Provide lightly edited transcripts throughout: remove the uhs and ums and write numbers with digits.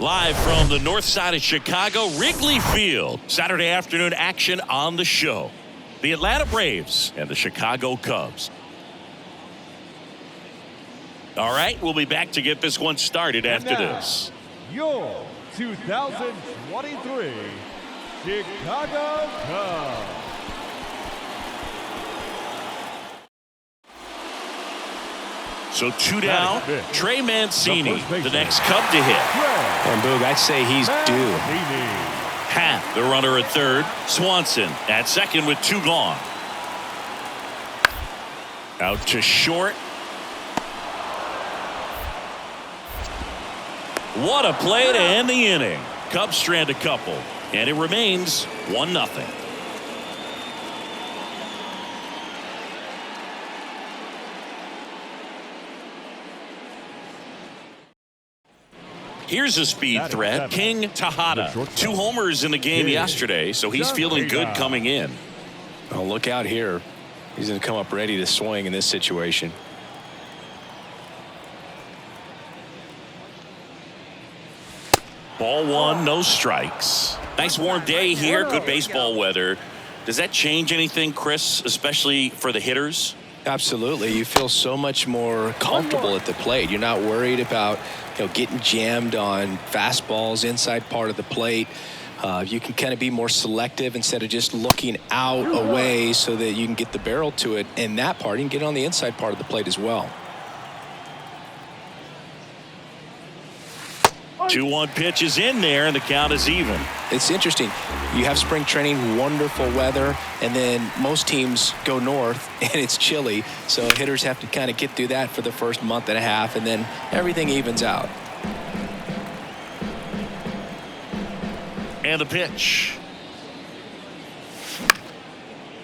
Live from the north side of Chicago, Wrigley Field. Saturday afternoon action on the show. The Atlanta Braves and the Chicago Cubs. All right, we'll be back to get this one started after this. Your 2023 Chicago Cubs. So 2 down, Trey Mancini, the next Cub to hit. And Boog, I'd say he's due. Happ, the runner at third. Swanson at second with 2 gone. Out to short. What a play to end the inning. Cubs strand a couple, and it remains 1-0. Here's a speed threat, King Tejada. 2 homers in the game yesterday, so he's feeling good coming in. Oh, look out here. He's going to come up ready to swing in this situation. Ball 1, no strikes. Nice warm day here, good baseball weather. Does that change anything, Chris, especially for the hitters? Absolutely. You feel so much more comfortable at the plate. You're not worried about getting jammed on fastballs inside part of the plate. You can kind of be more selective instead of just looking out away so that you can get the barrel to it. And that part, you can get on the inside part of the plate as well. 2-1 pitch is in there, and the count is even. It's interesting. You have spring training, wonderful weather, and then most teams go north, and it's chilly. So hitters have to kind of get through that for the first month and a half, and then everything evens out. And the pitch.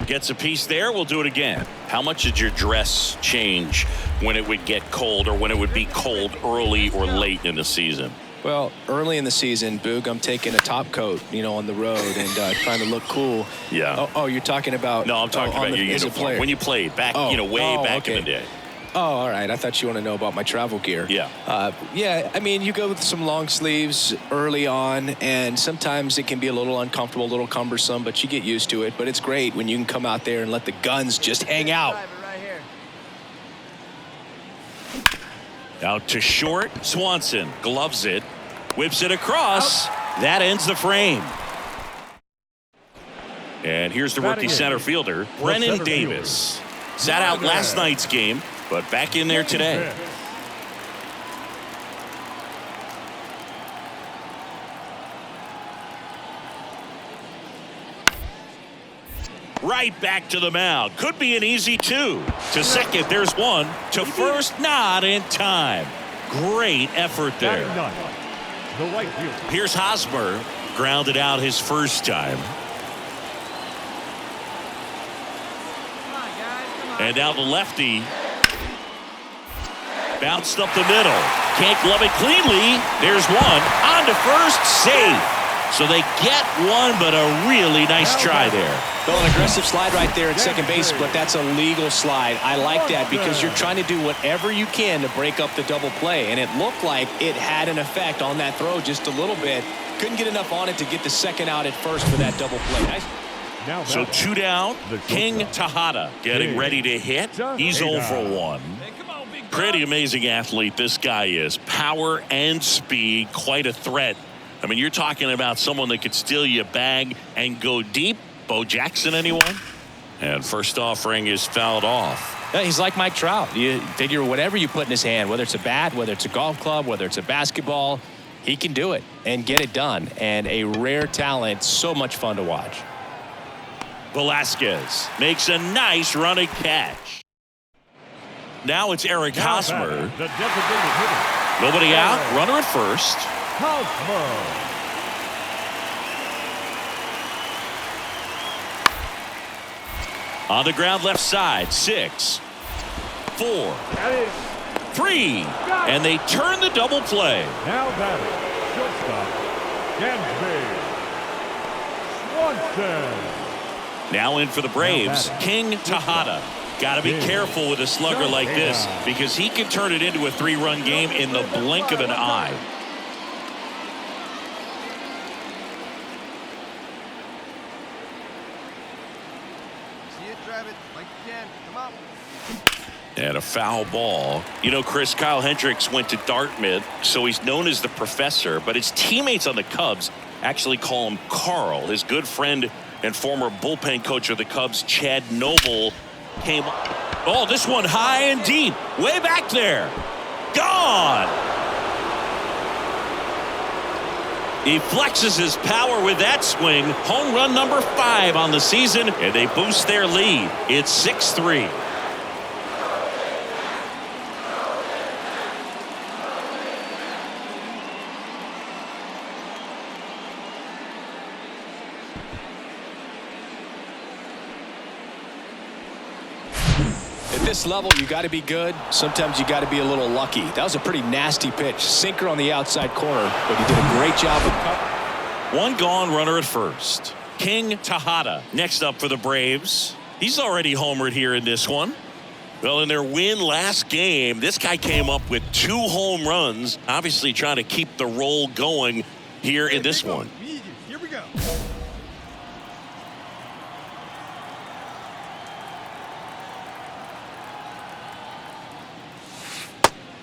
Gets a piece there. We'll do it again. How much did your dress change when it would get cold or when it would be cold early or late in the season? Well, early in the season, Boog, I'm taking a top coat, on the road and trying to look cool. Yeah. Oh, you're talking about? No, I'm talking about your uniform. When you played back, way back in the day. Oh, all right. I thought you want to know about my travel gear. Yeah. Yeah, I mean, you go with some long sleeves early on, and sometimes it can be a little uncomfortable, a little cumbersome, but you get used to it. But it's great when you can come out there and let the guns just hang out. Out to short. Swanson gloves it. Whips it across. That ends the frame. And here's the rookie center fielder, Brennan Davis. Sat out last night's game, but back in there today. Right back to the mound. Could be an easy 2. To second, there's 1. To first, not in time. Great effort there. Here's Hosmer. Grounded out his first time. And now the lefty. Bounced up the middle. Can't glove it cleanly. There's 1. On to first. Safe. So they get 1, but a really nice try there. Well, an aggressive slide right there at second base, but that's a legal slide. I like that because you're trying to do whatever you can to break up the double play, and it looked like it had an effect on that throw just a little bit. Couldn't get enough on it to get the second out at first for that double play. Nice. So 2 down, King Tejada getting ready to hit. He's 0 for 1. Pretty amazing athlete this guy is. Power and speed, quite a threat. I mean, you're talking about someone that could steal you a bag and go deep. Bo Jackson, anyone? And first offering is fouled off. Yeah, he's like Mike Trout. You figure whatever you put in his hand, whether it's a bat, whether it's a golf club, whether it's a basketball, he can do it and get it done. And a rare talent, so much fun to watch. Velasquez makes a nice running catch. Now it's Eric Hosmer. Nobody out. Runner at first. Hosmer. On the ground left side. 6, 4, 3. And they turn the double play. Now batting, shortstop, Dansby Swanson. Now in for the Braves, King Tejada. Got to be careful with a slugger like this because he can turn it into a 3-run game in the blink of an eye. And a foul ball. You know, Chris, Kyle Hendricks went to Dartmouth, so he's known as the professor, but his teammates on the Cubs actually call him Carl. His good friend and former bullpen coach of the Cubs, Chad Noble, came. Oh, this one high and deep, way back there. Gone. He flexes his power with that swing. Home run number 5 on the season, and they boost their lead. It's 6-3. At this level, you got to be good. Sometimes you got to be a little lucky. That was a pretty nasty pitch. Sinker on the outside corner, but he did a great job of covering. One gone, runner at first. King Tejada next up for the Braves. He's already homered here in this one. Well, in their win last game, this guy came up with 2 home runs, obviously trying to keep the roll going here in this one. Here we go.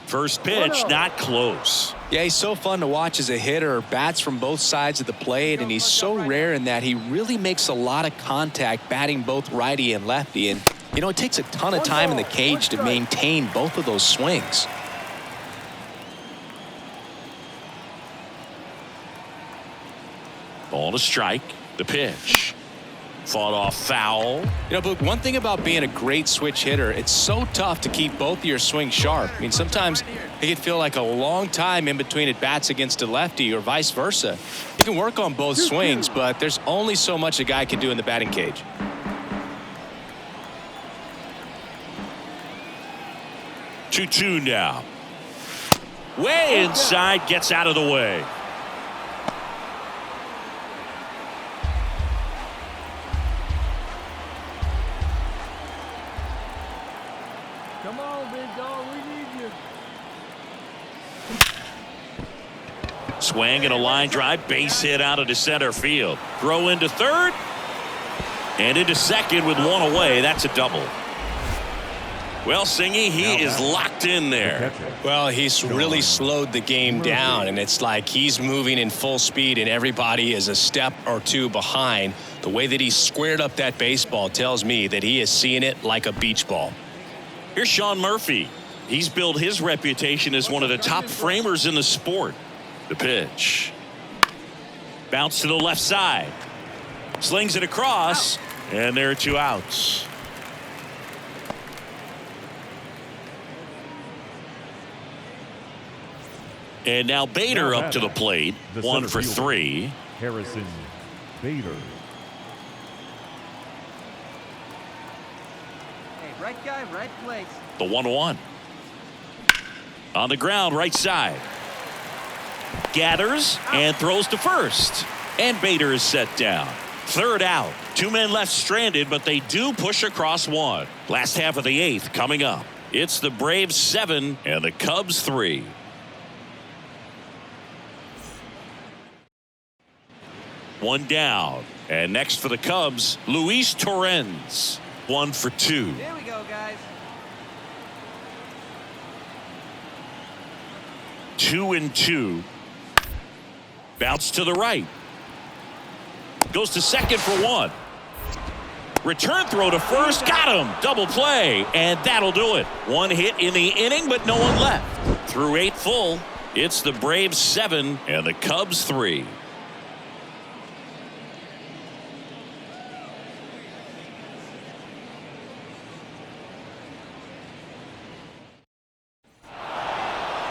First pitch, not close. Yeah, he's so fun to watch as a hitter. Bats from both sides of the plate, and he's so rare in that he really makes a lot of contact batting both righty and lefty. And, you know, it takes a ton of time in the cage to maintain both of those swings. Ball to strike. The pitch. Fought off foul. You know, but one thing about being a great switch hitter, it's so tough to keep both of your swings sharp. I mean, sometimes it can feel like a long time in between at bats against a lefty or vice versa. You can work on both swings, but there's only so much a guy can do in the batting cage. Two now. Way inside, gets out of the way. Come on, big dog, we need you. Swing and a line drive, base hit out into center field. Throw into third and into second with one away. That's a double. Well, Singy, he is locked in there. Well, he's really slowed the game down, and it's like he's moving in full speed and everybody is a step or two behind. The way that he squared up that baseball tells me that he is seeing it like a beach ball. Here's Sean Murphy. He's built his reputation as one of the top framers in the sport. The pitch. Bounce to the left side. Slings it across, and there are 2 outs. And now Bader up to the plate. 1 for 3. Harrison Bader. Hey, right guy, right place. The 1-1. On the ground, right side. Gathers and throws to first. And Bader is set down. 3rd out. 2 men left stranded, but they do push across 1. Last half of the 8th coming up. It's the Braves 7 and the Cubs 3. One down. And next for the Cubs, Luis Torrens. 1 for 2. There we go, guys. 2-2. Bounce to the right. Goes to second for 1. Return throw to first. Got him. Double play. And that'll do it. 1 hit in the inning, but no one left. Through 8 full, it's the Braves 7 and the Cubs 3.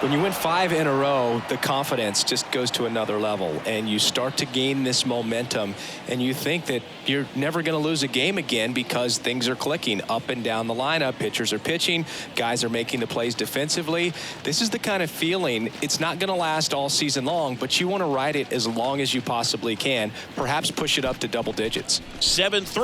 When you win 5 in a row, the confidence just goes to another level, and you start to gain this momentum, and you think that you're never going to lose a game again because things are clicking up and down the lineup. Pitchers are pitching, guys are making the plays defensively. This is the kind of feeling, it's not going to last all season long, but you want to ride it as long as you possibly can, perhaps push it up to double digits. 7-3.